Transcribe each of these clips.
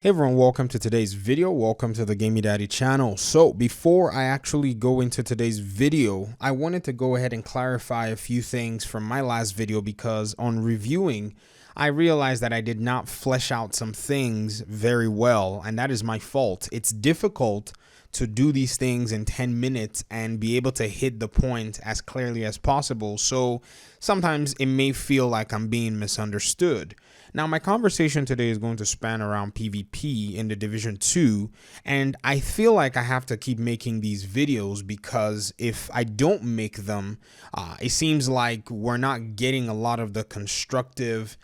Hey everyone, welcome to today's video. Welcome to the Gamey Daddy channel. So before I actually go into today's video, I wanted to go ahead and clarify a few things from my last video because on reviewing, I realized that I did not flesh out some things very well, and that is my fault. It's difficult to do these things in 10 minutes and be able to hit the point as clearly as possible. So sometimes it may feel like I'm being misunderstood. Now, my conversation today is going to span around PvP in the Division 2, and I feel like I have to keep making these videos because if I don't make them, it seems like we're not getting a lot of the constructive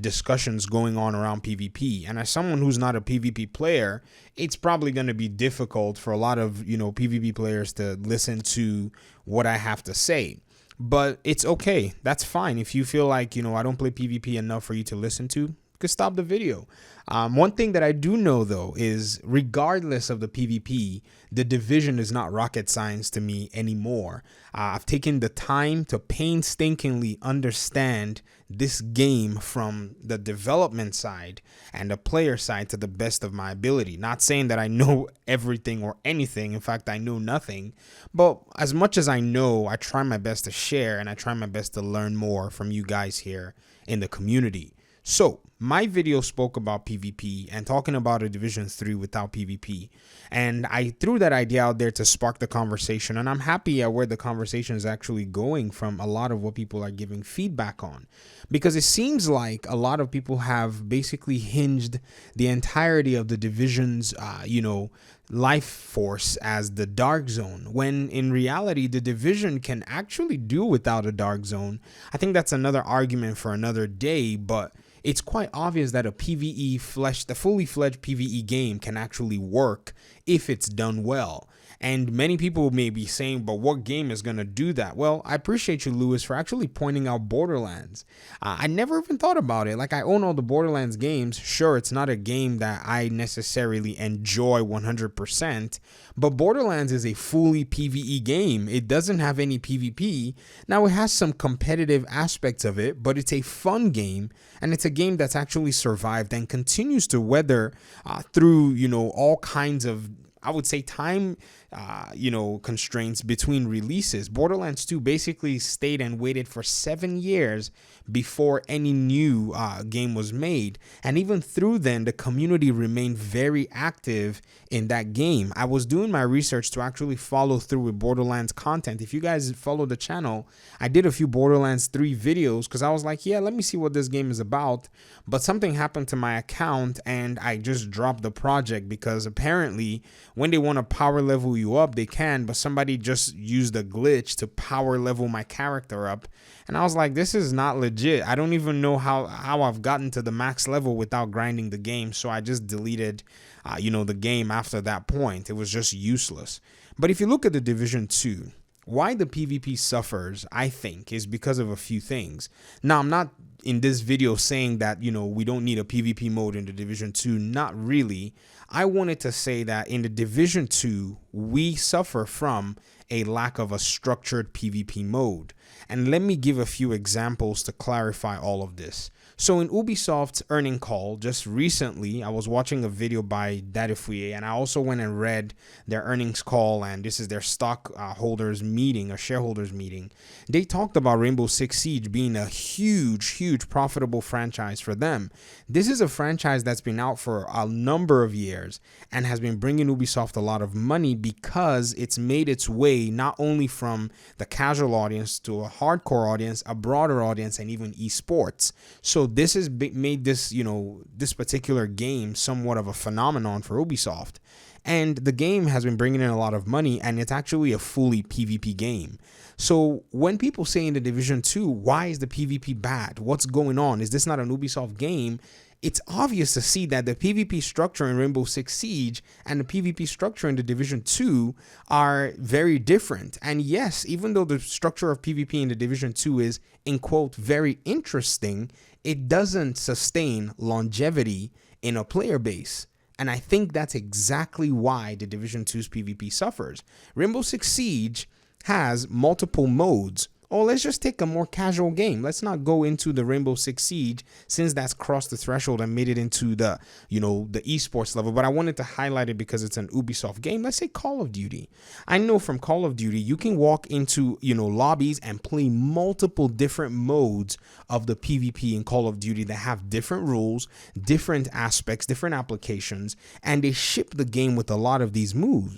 discussions going on around PvP. And as someone who's not a PvP player, it's probably going to be difficult for a lot of, PvP players to listen to what I have to say. But it's okay. That's fine. If you feel like, I don't play PvP enough for you to listen to, you could stop the video. One thing that I do know, though, is regardless of the PvP, the Division is not rocket science to me anymore. I've taken the time to painstakingly understand this game from the development side and the player side to the best of my ability. Not saying that I know everything or anything. In fact, I know nothing. But as much as I know, I try my best to share and I try my best to learn more from you guys here in the community. So my video spoke about PvP and talking about a Division 3 without PvP. And I threw that idea out there to spark the conversation. And I'm happy at where the conversation is actually going from a lot of what people are giving feedback on. Because it seems like a lot of people have basically hinged the entirety of the Division's, life force as the dark zone, when in reality the Division can actually do without a dark zone. I think that's another argument for another day, but it's quite obvious that a the fully fledged PvE game can actually work if it's done well. And many people may be saying, but what game is going to do that? Well, I appreciate you, Lewis, for actually pointing out Borderlands. I never even thought about it. Like, I own all the Borderlands games. Sure, it's not a game that I necessarily enjoy 100%, but Borderlands is a fully PvE game. It doesn't have any PvP. Now, it has some competitive aspects of it, but it's a fun game, and it's a game that's actually survived and continues to weather through, all kinds of, I would say, time, constraints between releases. Borderlands 2 basically stayed and waited for 7 years before any new game was made. And even through then, the community remained very active in that game. I was doing my research to actually follow through with Borderlands content. If you guys follow the channel, I did a few Borderlands 3 videos because I was like, yeah, let me see what this game is about. But something happened to my account and I just dropped the project because apparently when they want to power level you up, they can, but somebody just used a glitch to power level my character up. And I was like, this is not legit. I don't even know how I've gotten to the max level without grinding the game. So I just deleted, the game after that point. It was just useless. But if you look at the Division 2, why the PvP suffers, I think, is because of a few things. Now, I'm not in this video saying that, we don't need a PvP mode in the Division 2. Not really. I wanted to say that in the Division 2, we suffer from a lack of a structured PvP mode. And let me give a few examples to clarify all of this. So in Ubisoft's earning call just recently, I was watching a video by Dadifouye, and I also went and read their earnings call, and this is their stockholders meeting, a shareholders meeting. They talked about Rainbow Six Siege being a huge profitable franchise for them. This is a franchise that's been out for a number of years and has been bringing Ubisoft a lot of money because it's made its way not only from the casual audience to a hardcore audience, a broader audience, and even esports. So this has made this, this particular game somewhat of a phenomenon for Ubisoft. And the game has been bringing in a lot of money, and it's actually a fully PvP game. So when people say in the Division 2, why is the PvP bad? What's going on? Is this not an Ubisoft game? It's obvious to see that the PvP structure in Rainbow Six Siege and the PvP structure in the Division 2 are very different. And yes, even though the structure of PvP in the Division 2 is, in quote, very interesting, it doesn't sustain longevity in a player base. And I think that's exactly why the Division 2's PvP suffers. Rainbow Six Siege has multiple modes, or let's just take a more casual game. Let's not go into the Rainbow Six Siege since that's crossed the threshold and made it into the, the esports level. But I wanted to highlight it because it's an Ubisoft game. Let's say Call of Duty. I know from Call of Duty, you can walk into, lobbies and play multiple different modes of the PvP in Call of Duty that have different rules, different aspects, different applications, and they ship the game with a lot of these modes.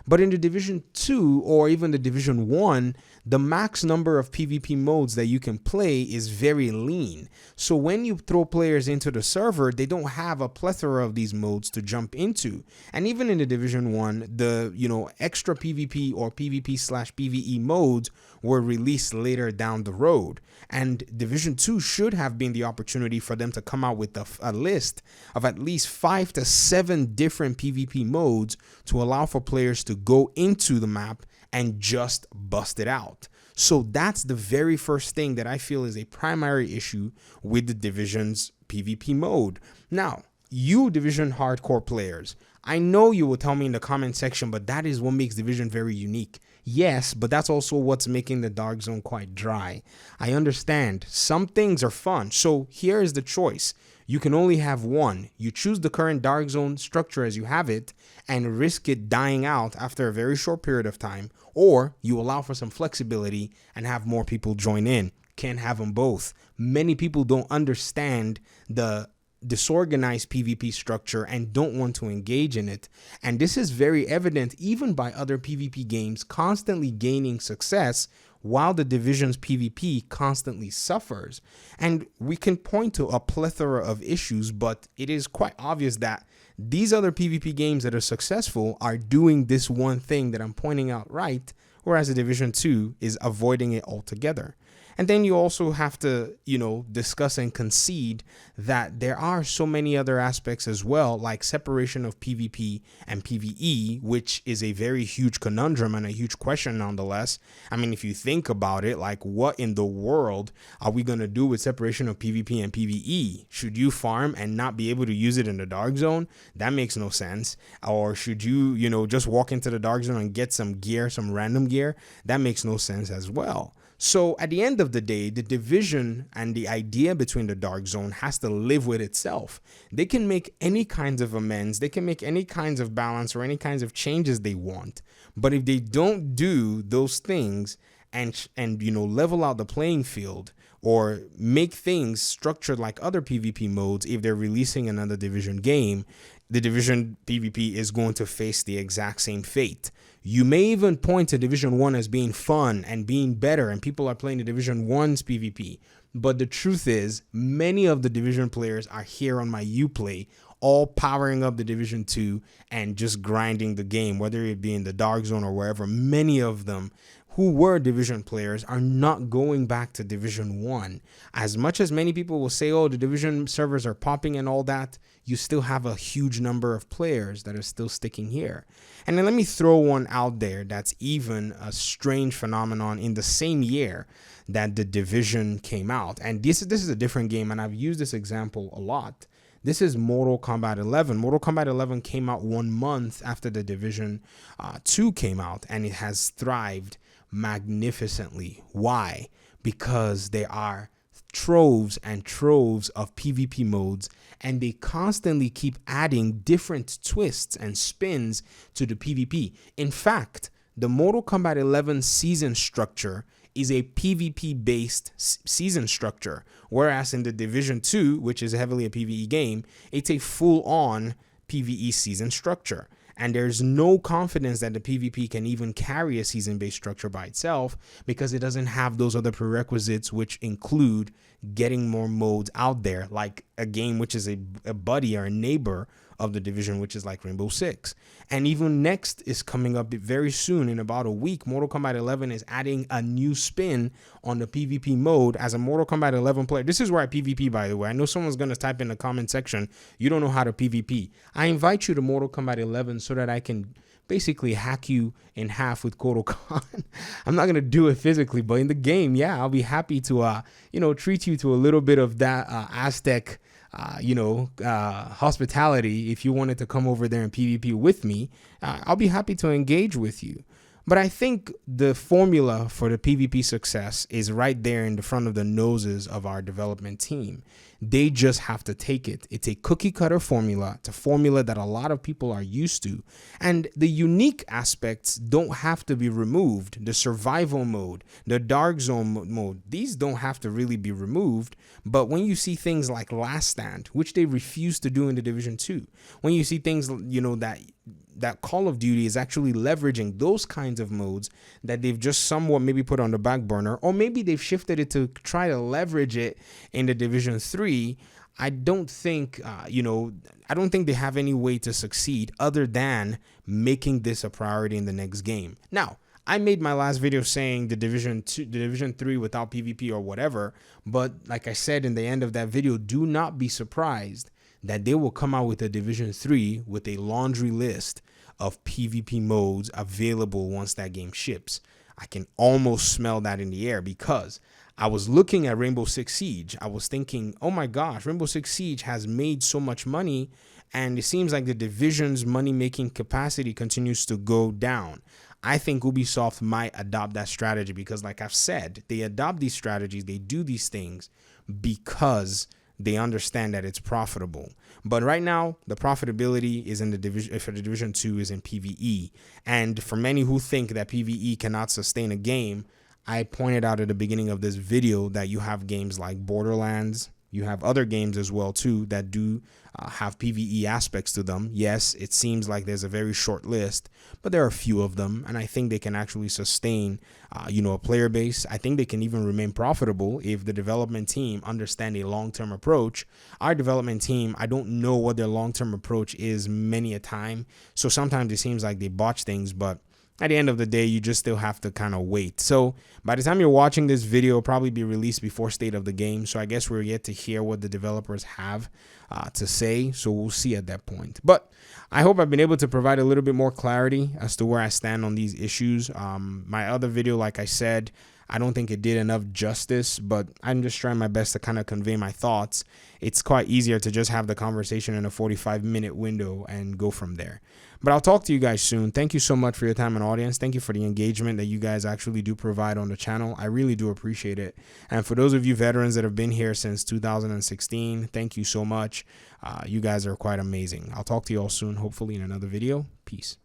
But in the Division 2 or even the Division 1, the max number of PvP modes that you can play is very lean. So when you throw players into the server, they don't have a plethora of these modes to jump into. And even in the Division 1, the, extra PvP or PvP/PvE modes were released later down the road. And Division 2 should have been the opportunity for them to come out with a list of at least 5 to 7 different PvP modes to allow for players to go into the map and just bust it out. So that's the very first thing that I feel is a primary issue with the Division's PvP mode. Now, you Division hardcore players, I know you will tell me in the comment section, but that is what makes Division very unique. Yes, but that's also what's making the Dark Zone quite dry. I understand. Some things are fun. So here is the choice. You can only have one. You choose the current Dark Zone structure as you have it and risk it dying out after a very short period of time, or you allow for some flexibility and have more people join in. Can't have them both. Many people don't understand the disorganized PvP structure and don't want to engage in it. And this is very evident even by other PvP games constantly gaining success while the Division's PvP constantly suffers. And we can point to a plethora of issues, but it is quite obvious that these other PvP games that are successful are doing this one thing that I'm pointing out right, whereas the Division 2 is avoiding it altogether. And then you also have to, discuss and concede that there are so many other aspects as well, like separation of PvP and PvE, which is a very huge conundrum and a huge question nonetheless. I mean, if you think about it, like what in the world are we going to do with separation of PvP and PvE? Should you farm and not be able to use it in the Dark Zone? That makes no sense. Or should you, just walk into the Dark Zone and get some gear, some random gear? That makes no sense as well. So at the end of the day, the Division and the idea between the Dark Zone has to live with itself. They can make any kinds of amends, they can make any kinds of balance or any kinds of changes they want. But if they don't do those things and level out the playing field or make things structured like other PvP modes, if they're releasing another Division game, the Division PvP is going to face the exact same fate. You may even point to Division 1 as being fun and being better, and people are playing the Division 1's PvP. But the truth is, many of the Division players are here on my Uplay, all powering up the Division 2 and just grinding the game, whether it be in the Dark Zone or wherever. Many of them who were Division players are not going back to Division 1. As much as many people will say, oh, the Division servers are popping and all that, you still have a huge number of players that are still sticking here. And then let me throw one out there that's even a strange phenomenon in the same year that the Division came out. And this is a different game, and I've used this example a lot. This is Mortal Kombat 11. Mortal Kombat 11 came out 1 month after the Division 2 came out, and it has thrived magnificently. Why? Because there are troves and troves of PvP modes, and they constantly keep adding different twists and spins to the PvP. In fact, the Mortal Kombat 11 season structure is a PvP based season structure, whereas in the Division 2, which is heavily a PvE game, it's a full on PvE season structure. And there's no confidence that the PvP can even carry a season-based structure by itself because it doesn't have those other prerequisites, which include getting more modes out there, like a game which is a buddy or a neighbor of the Division, which is like Rainbow Six. And even next is coming up very soon, in about a week. Mortal Kombat 11 is adding a new spin on the PvP mode. As a Mortal Kombat 11 player, this is where I PvP, by the way. I know someone's going to type in the comment section, you don't know how to PvP. I invite you to Mortal Kombat 11 so that I can basically hack you in half with Kotal Khan. I'm not going to do it physically, but in the game, yeah, I'll be happy to, treat you to a little bit of that Aztec hospitality. If you wanted to come over there and PvP with me, I'll be happy to engage with you. But I think the formula for the PvP success is right there in the front of the noses of our development team. They just have to take it. It's a cookie cutter formula. It's a formula that a lot of people are used to. And the unique aspects don't have to be removed. The survival mode, the dark zone mode, these don't have to really be removed. But when you see things like Last Stand, which they refuse to do in the Division 2, when you see things, that Call of Duty is actually leveraging those kinds of modes that they've just somewhat maybe put on the back burner, or maybe they've shifted it to try to leverage it in the Division 3. I don't think, I don't think they have any way to succeed other than making this a priority in the next game. Now, I made my last video saying the Division 3 without PvP or whatever, but like I said in the end of that video, do not be surprised that they will come out with a Division 3 with a laundry list of PvP modes available once that game ships. I can almost smell that in the air, because I was looking at Rainbow Six Siege. I was thinking, oh my gosh, Rainbow Six Siege has made so much money, and it seems like the Division's money-making capacity continues to go down. I think Ubisoft might adopt that strategy because, like I've said, they adopt these strategies, they do these things because they understand that it's profitable. But right now, the profitability is in the division. For the Division 2 is in PvE. And for many who think that PvE cannot sustain a game, I pointed out at the beginning of this video that you have games like Borderlands. You have other games as well, too, that do have PvE aspects to them. Yes, it seems like there's a very short list, but there are a few of them, and I think they can actually sustain, a player base. I think they can even remain profitable if the development team understand a long-term approach. Our development team, I don't know what their long-term approach is many a time, so sometimes it seems like they botch things, but at the end of the day, you just still have to kind of wait. So by the time you're watching this video, it'll probably be released before State of the Game. So I guess we're yet to hear what the developers have to say. So we'll see at that point. But I hope I've been able to provide a little bit more clarity as to where I stand on these issues. My other video, like I said, I don't think it did enough justice, but I'm just trying my best to kind of convey my thoughts. It's quite easier to just have the conversation in a 45-minute window and go from there. But I'll talk to you guys soon. Thank you so much for your time and audience. Thank you for the engagement that you guys actually do provide on the channel. I really do appreciate it. And for those of you veterans that have been here since 2016, thank you so much. You guys are quite amazing. I'll talk to you all soon, hopefully in another video. Peace.